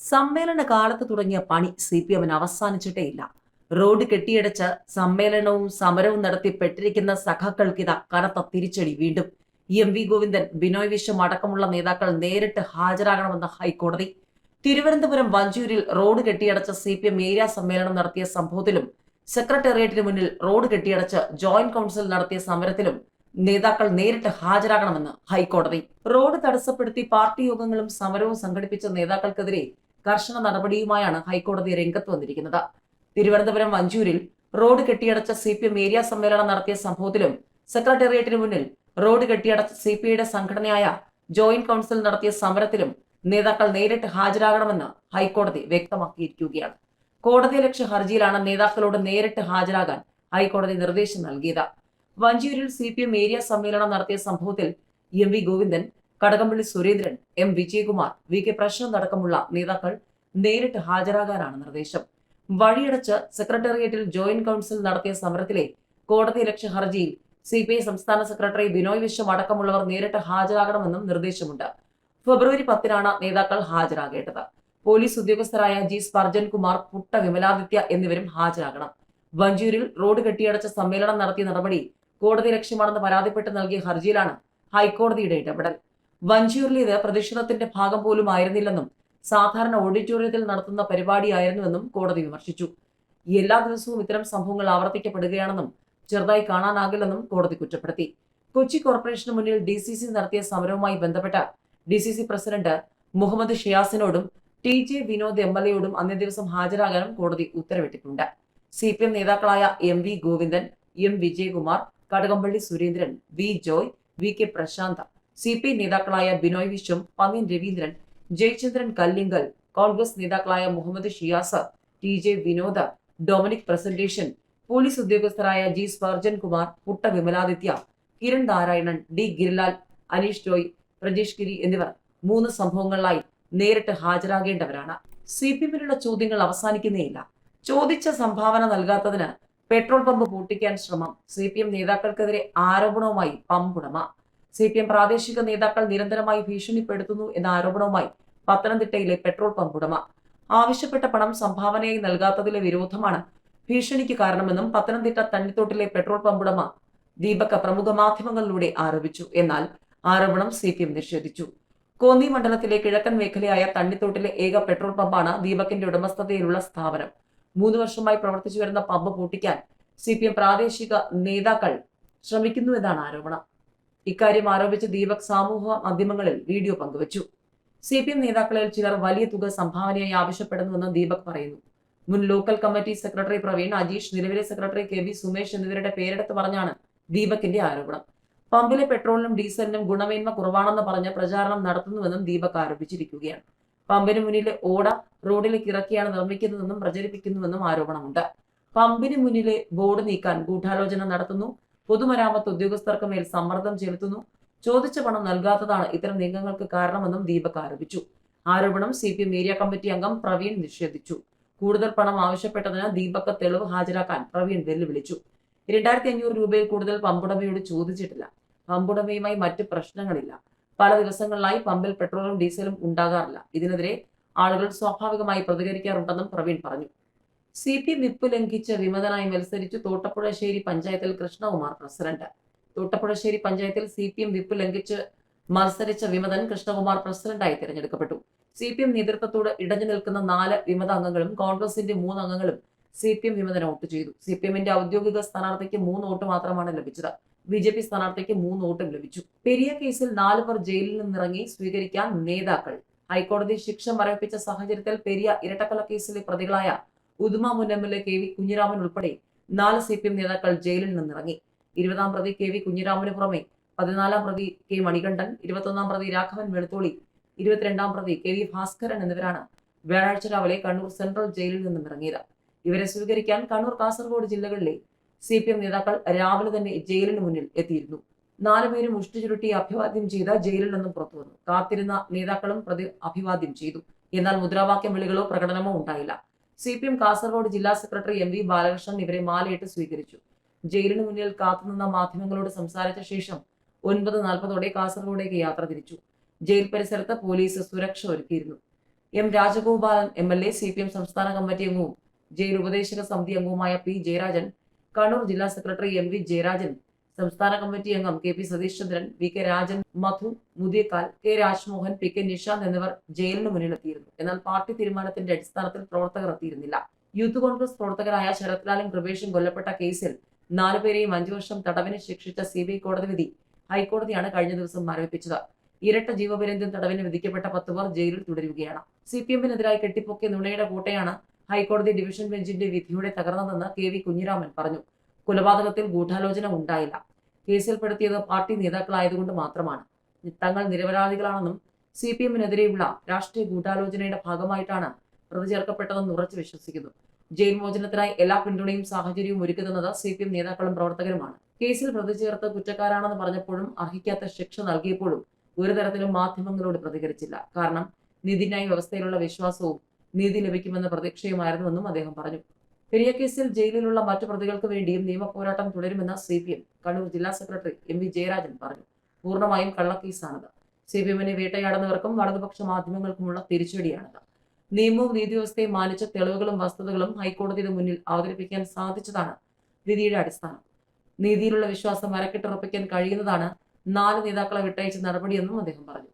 സമ്മേളന കാലത്ത് തുടങ്ങിയ പണി CPM-ന് അവസാനിച്ചിട്ടേയില്ല. റോഡ് കെട്ടിയടച്ച് സമ്മേളനവും സമരവും നടത്തി പെട്ടിരിക്കുന്ന സഖാക്കൾക്കിതാ കനത്ത തിരിച്ചടി വീണ്ടും. MV ഗോവിന്ദൻ, ബിനോയ് വിശ്വം അടക്കമുള്ള നേതാക്കൾ നേരിട്ട് ഹാജരാകണമെന്ന ഹൈക്കോടതി. തിരുവനന്തപുരം വഞ്ചൂരിൽ റോഡ് കെട്ടിയടച്ച് CPM ഏരിയ സമ്മേളനം നടത്തിയ സംഭവത്തിലും സെക്രട്ടേറിയറ്റിന് മുന്നിൽ റോഡ് കെട്ടിയടച്ച് ജോയിന്റ് കൌൺസിൽ നടത്തിയ സമരത്തിലും നേതാക്കൾ നേരിട്ട് ഹാജരാകണമെന്ന് ഹൈക്കോടതി. റോഡ് തടസ്സപ്പെടുത്തി പാർട്ടി യോഗങ്ങളും സമരവും സംഘടിപ്പിച്ച നേതാക്കൾക്കെതിരെ കർശന നടപടിയുമായാണ് ഹൈക്കോടതി രംഗത്ത് വന്നിരിക്കുന്നത്. തിരുവനന്തപുരം വഞ്ചൂരിൽ റോഡ് കെട്ടിയടച്ച CPM ഏരിയ സമ്മേളനം നടത്തിയ സംഭവത്തിലും സെക്രട്ടേറിയറ്റിന് മുന്നിൽ റോഡ് കെട്ടിയടച്ച CPIയുടെ സംഘടനയായ ജോയിന്റ് കൌൺസിൽ നടത്തിയ സമരത്തിലും നേതാക്കൾ നേരിട്ട് ഹാജരാകണമെന്ന് ഹൈക്കോടതി വ്യക്തമാക്കിയിരിക്കുകയാണ്. കോടതിയലക്ഷ്യ ഹർജിയിലാണ് നേതാക്കളോട് നേരിട്ട് ഹാജരാകാൻ ഹൈക്കോടതി നിർദ്ദേശം നൽകിയത്. വഞ്ചൂരിൽ CPM ഏരിയ സമ്മേളനം നടത്തിയ സംഭവത്തിൽ MV Govindan, Kadakampally Surendran, M Vijayakumar, VK Prashant അടക്കമുള്ള നേതാക്കൾ നേരിട്ട് ഹാജരാകാനാണ് നിർദ്ദേശം. വഴിയടച്ച് സെക്രട്ടേറിയറ്റിൽ ജോയിന്റ് കൌൺസിൽ നടത്തിയ സമരത്തിലെ കോടതിയലക്ഷ്യ ഹർജിയിൽ CPI സംസ്ഥാന സെക്രട്ടറി ബിനോയ് വിശ്വം അടക്കമുള്ളവർ നേരിട്ട് ഹാജരാകണമെന്നും നിർദ്ദേശമുണ്ട്. ഫെബ്രുവരി 10-നാണ് നേതാക്കൾ ഹാജരാകേണ്ടത്. പോലീസ് ഉദ്യോഗസ്ഥരായ G സ്പർജൻ കുമാർ, പുട്ട വിമലാദിത്യ എന്നിവരും ഹാജരാകണം. വഞ്ചൂരിൽ റോഡ് കെട്ടിയടച്ച സമ്മേളനം നടത്തിയ നടപടി കോടതി ലക്ഷ്യമാണെന്ന് പരാതിപ്പെട്ട് നൽകിയ ഹർജിയിലാണ് ഹൈക്കോടതിയുടെ ഇടപെടൽ. വഞ്ചൂരിൽ ഇത് പ്രതിഷേധത്തിന്റെ ഭാഗം പോലും ആയിരുന്നില്ലെന്നും സാധാരണ ഓഡിറ്റോറിയത്തിൽ നടത്തുന്ന പരിപാടിയായിരുന്നുവെന്നും കോടതി വിമർശിച്ചു. എല്ലാ ദിവസവും ഇത്തരം സംഭവങ്ങൾ ആവർത്തിക്കപ്പെടുകയാണെന്നും ചെറുതായി കാണാനാകില്ലെന്നും കോടതി കുറ്റപ്പെടുത്തി. കൊച്ചി കോർപ്പറേഷന് മുന്നിൽ DCC നടത്തിയ സമരവുമായി ബന്ധപ്പെട്ട DCC പ്രസിഡന്റ് മുഹമ്മദ് ഷിയാസിനോടും TJ വിനോദ് MLA-യോടും അന്നേ ദിവസം ഹാജരാകാനും കോടതി ഉത്തരവിട്ടിട്ടുണ്ട്. CPM നേതാക്കളായ MV Govindan, M Vijayakumar, Kadakampally Surendran, V Joy, VK Prashant, CPI നേതാക്കളായ ബിനോയ് വിശ്വം, പന്നിൻ രവീന്ദ്രൻ, ജയചന്ദ്രൻ കല്ലിങ്കൽ, കോൺഗ്രസ് നേതാക്കളായ മുഹമ്മദ് ഷിയാസ്, TJ വിനോദ്, ഡൊമിനിക് പ്രസന്റേഷൻ, പോലീസ് ഉദ്യോഗസ്ഥരായ G സ്പർജൻ കുമാർ, പുട്ട വിമലാദിത്യ, കിരൺ നാരായണൻ, D ഗിരിലാൽ, അനീഷ് ജോയ്, പ്രജേഷ് ഗിരി എന്നിവർ 3 സംഭവങ്ങളിലായി നേരിട്ട് ഹാജരാകേണ്ടവരാണ്. CPM-നുള്ള ചോദ്യങ്ങൾ അവസാനിക്കുന്നേയില്ല. ചോദിച്ച സംഭാവന നൽകാത്തതിന് പെട്രോൾ പമ്പ് പൂട്ടിക്കാൻ ശ്രമം. CPM നേതാക്കൾക്കെതിരെ ആരോപണവുമായി പമ്പുടമ. CPM പ്രാദേശിക നേതാക്കൾ നിരന്തരമായി ഭീഷണിപ്പെടുത്തുന്നു എന്ന ആരോപണവുമായി പത്തനംതിട്ടയിലെ പെട്രോൾ പമ്പ് ഉടമ. ആവശ്യപ്പെട്ട പണം സംഭാവനയായി നൽകാത്തതിലെ വിരോധമാണ് ഭീഷണിക്ക് കാരണമെന്നും പത്തനംതിട്ട തണ്ണിത്തോട്ടിലെ പെട്രോൾ പമ്പ് ഉടമ ദീപക് പ്രമുഖ മാധ്യമങ്ങളിലൂടെ ആരോപിച്ചു. എന്നാൽ ആരോപണം CPM നിഷേധിച്ചു. കോന്നി മണ്ഡലത്തിലെ കിഴക്കൻ മേഖലയായ തണ്ണിത്തോട്ടിലെ ഏക പെട്രോൾ പമ്പാണ് ദീപകിന്റെ ഉടമസ്ഥതയിലുള്ള സ്ഥാപനം. 3 വർഷമായി പ്രവർത്തിച്ചു വരുന്ന പമ്പ് പൂട്ടിക്കാൻ CPM പ്രാദേശിക നേതാക്കൾ ശ്രമിക്കുന്നുവെന്നാണ് ആരോപണം. ഇക്കാര്യം ആരോപിച്ച് ദീപക് സമൂഹ മാധ്യമങ്ങളിൽ വീഡിയോ പങ്കുവച്ചു. CPM നേതാക്കളിൽ ചിലർ വലിയ തുക സംഭാവനയായി ആവശ്യപ്പെടുന്നുവെന്ന് ദീപക് പറയുന്നു. മുൻ local committee secretary Praveen, Ajeesh, നിലവിലെ സെക്രട്ടറി KB സുമേഷ് എന്നിവരുടെ പേരെടുത്ത് പറഞ്ഞാണ് ദീപകിന്റെ ആരോപണം. പമ്പിലെ പെട്രോളിനും ഡീസലിനും ഗുണമേന്മ കുറവാണെന്ന് പറഞ്ഞ് പ്രചാരണം നടത്തുന്നുവെന്നും ദീപക് ആരോപിച്ചിരിക്കുകയാണ്. പമ്പിന് മുന്നിലെ ഓട റോഡിലേക്ക് ഇറക്കിയാണ് നിർമ്മിക്കുന്നതെന്നും പ്രചരിപ്പിക്കുന്നുവെന്നും ആരോപണമുണ്ട്. പമ്പിന് മുന്നിലെ ബോർഡ് നീക്കാൻ ഗൂഢാലോചന നടത്തുന്നു, പൊതുമരാമത്ത് ഉദ്യോഗസ്ഥർക്ക് മേൽ സമ്മർദ്ദം ചെലുത്തുന്നു, ചോദിച്ച പണം നൽകാത്തതാണ് ഇത്തരം നീക്കങ്ങൾക്ക് കാരണമെന്നും ദീപക് ആരോപിച്ചു. ആരോപണം CPM ഏരിയ കമ്മിറ്റി അംഗം പ്രവീൺ നിഷേധിച്ചു. കൂടുതൽ പണം ആവശ്യപ്പെട്ടതിന് ദീപക് തെളിവ് ഹാജരാക്കാൻ പ്രവീൺ വെല്ലുവിളിച്ചു. 2500 രൂപയിൽ കൂടുതൽ പമ്പുടമയോട് ചോദിച്ചിട്ടില്ല. പമ്പുടമയുമായി മറ്റ് പ്രശ്നങ്ങളില്ല. പല ദിവസങ്ങളിലായി പമ്പിൽ പെട്രോളും ഡീസലും ഉണ്ടാകാറില്ല. ഇതിനെതിരെ ആളുകൾ സ്വാഭാവികമായി പ്രതികരിക്കാറുണ്ടെന്നും പ്രവീൺ പറഞ്ഞു. CPM വിപ്പ് ലംഘിച്ച് വിമതനായി മത്സരിച്ചു. തോട്ടപ്പുഴശ്ശേരി പഞ്ചായത്തിൽ കൃഷ്ണകുമാർ പ്രസിഡന്റ്. തോട്ടപ്പുഴശ്ശേരി പഞ്ചായത്തിൽ CPM വിപ്പ് ലംഘിച്ച് മത്സരിച്ച വിമതൻ കൃഷ്ണകുമാർ പ്രസിഡന്റായി തിരഞ്ഞെടുക്കപ്പെട്ടു. CPM നേതൃത്വത്തോട് ഇടഞ്ഞു നിൽക്കുന്ന 4 വിമത അംഗങ്ങളും കോൺഗ്രസിന്റെ 3 അംഗങ്ങളും CPM വിമതന് വോട്ട് ചെയ്തു. CPM-ന്റെ ഔദ്യോഗിക സ്ഥാനാർത്ഥിക്ക് 3 വോട്ട് മാത്രമാണ് ലഭിച്ചത്. BJP സ്ഥാനാർത്ഥിക്ക് 3 വോട്ടും ലഭിച്ചു. പെരിയ കേസിൽ 4 പേർ ജയിലിൽ നിന്നിറങ്ങി സ്വീകരിക്കാൻ നേതാക്കൾ. ഹൈക്കോടതി ശിക്ഷ മരവിപ്പിച്ച സാഹചര്യത്തിൽ പെരിയ ഇരട്ടക്കൊല കേസിലെ പ്രതികളായ ഉദുമ മുൻ MLA KV കുഞ്ഞിരാമൻ ഉൾപ്പെടെ 4 CPM നേതാക്കൾ ജയിലിൽ നിന്നിറങ്ങി. 20-ാം പ്രതി KV കുഞ്ഞിരാമന് പുറമെ 14-ാം പ്രതി K മണികണ്ഠൻ, 21-ാം പ്രതി രാഘവൻ വെളുത്തോളി, 22-ാം പ്രതി KV ഭാസ്കരൻ എന്നിവരാണ് വ്യാഴാഴ്ച രാവിലെ കണ്ണൂർ സെൻട്രൽ ജയിലിൽ നിന്നും ഇറങ്ങിയത്. ഇവരെ സ്വീകരിക്കാൻ കണ്ണൂർ, കാസർഗോഡ് ജില്ലകളിലെ CPM നേതാക്കൾ രാവിലെ തന്നെ ജയിലിന് മുന്നിൽ എത്തിയിരുന്നു. 4 പേരും മുഷ്ടി ചുരുട്ടി അഭിവാദ്യം ചെയ്ത് ജയിലിൽ നിന്നും പുറത്തു വന്നു. കാത്തിരുന്ന നേതാക്കളും പ്രതി അഭിവാദ്യം ചെയ്തു. എന്നാൽ മുദ്രാവാക്യം വിളികളോ പ്രകടനമോ ഉണ്ടായില്ല. CPM കാസർഗോഡ് ജില്ലാ സെക്രട്ടറി MV ബാലകൃഷ്ണൻ ഇവരെ മാലയിട്ട് സ്വീകരിച്ചു. ജയിലിന് മുന്നിൽ കാത്തുനിന്ന മാധ്യമങ്ങളോട് സംസാരിച്ച ശേഷം 9:40 കാസർഗോഡേക്ക് യാത്ര തിരിച്ചു. ജയിൽ പരിസരത്ത് പോലീസ് സുരക്ഷ ഒരുക്കിയിരുന്നു. എം രാജഗോപാലൻ MLA, CPM സംസ്ഥാന കമ്മിറ്റി അംഗവും ജയിൽ ഉപദേശക സമിതി അംഗവുമായ P. ജയരാജൻ, കണ്ണൂർ ജില്ലാ സെക്രട്ടറി MV ജയരാജൻ, സംസ്ഥാന കമ്മിറ്റി അംഗം KP സതീഷ് ചന്ദ്രൻ, VK രാജൻ, മധു മുതിയക്കാൽ, K. രാജ്മോഹൻ, PK നിഷാന്ത് എന്നിവർ ജയിലിന് മുന്നിലെത്തിയിരുന്നു. എന്നാൽ പാർട്ടി തീരുമാനത്തിന്റെ അടിസ്ഥാനത്തിൽ പ്രവർത്തകർ എത്തിയിരുന്നില്ല. യൂത്ത് കോൺഗ്രസ് പ്രവർത്തകരായ ശരത്ലാലും കൃപേഷും കൊല്ലപ്പെട്ട കേസിൽ 4 പേരെയും 5 വർഷം തടവിന് ശിക്ഷിച്ച CBI കോടതി വിധി ഹൈക്കോടതിയാണ് കഴിഞ്ഞ ദിവസം മരവിപ്പിച്ചത്. ഇരട്ട ജീവപര്യന്തം തടവിന് വിധിക്കപ്പെട്ട 10 പേർ ജയിലിൽ തുടരുകയാണ്. CPM-നെതിരായി കെട്ടിപ്പൊക്കിയ നുണയുടെ കോട്ടയാണ് ഹൈക്കോടതി ഡിവിഷൻ ബെഞ്ചിന്റെ വിധിയുടെ തകർന്നതെന്ന് KV കുഞ്ഞിരാമൻ പറഞ്ഞു. കൊലപാതകത്തിൽ ഗൂഢാലോചന ഉണ്ടായില്ല. കേസിൽപ്പെടുത്തിയത് പാർട്ടി നേതാക്കളായതുകൊണ്ട് മാത്രമാണ്. തങ്ങൾ നിരപരാധികളാണെന്നും CPM-നെതിരെയുള്ള രാഷ്ട്രീയ ഗൂഢാലോചനയുടെ ഭാഗമായിട്ടാണ് പ്രതി ചേർക്കപ്പെട്ടതെന്ന് ഉറച്ചു വിശ്വസിക്കുന്നു. ജയിൽ മോചനത്തിനായി എല്ലാ പിന്തുണയും സാഹചര്യവും ഒരുക്കുന്നത് CPM നേതാക്കളും പ്രവർത്തകരുമാണ്. കേസിൽ പ്രതി ചേർത്ത് കുറ്റക്കാരാണെന്ന് പറഞ്ഞപ്പോഴും അർഹിക്കാത്ത ശിക്ഷ നൽകിയപ്പോഴും ഒരു തരത്തിലും മാധ്യമങ്ങളോട് പ്രതികരിച്ചില്ല. കാരണം നീതിന്യായ വ്യവസ്ഥയിലുള്ള വിശ്വാസവും നീതി ലഭിക്കുമെന്ന പ്രതീക്ഷയുമായിരുന്നുവെന്നും അദ്ദേഹം പറഞ്ഞു. പെരിയ കേസിൽ ജയിലിലുള്ള മറ്റു പ്രതികൾക്ക് വേണ്ടിയും നിയമ പോരാട്ടം തുടരുമെന്ന് CPM കണ്ണൂർ ജില്ലാ സെക്രട്ടറി MV ജയരാജൻ പറഞ്ഞു. പൂർണ്ണമായും കള്ളക്കേസാണിത്. CPM-നെ വേട്ടയാടുന്നവർക്കും വലതുപക്ഷ മാധ്യമങ്ങൾക്കുമുള്ള തിരിച്ചടിയാണിത്. നിയമവും നീതിവ്യവസ്ഥയും മാനിച്ച തെളിവുകളും വസ്തുതകളും ഹൈക്കോടതിയുടെ മുന്നിൽ അവതരിപ്പിക്കാൻ സാധിച്ചതാണ് വിധിയുടെ അടിസ്ഥാനം. നീതിയിലുള്ള വിശ്വാസം അരക്കിട്ടുറപ്പിക്കാൻ കഴിയുന്നതാണ് 4 നേതാക്കളെ വിട്ടയച്ച നടപടിയെന്നും അദ്ദേഹം പറഞ്ഞു.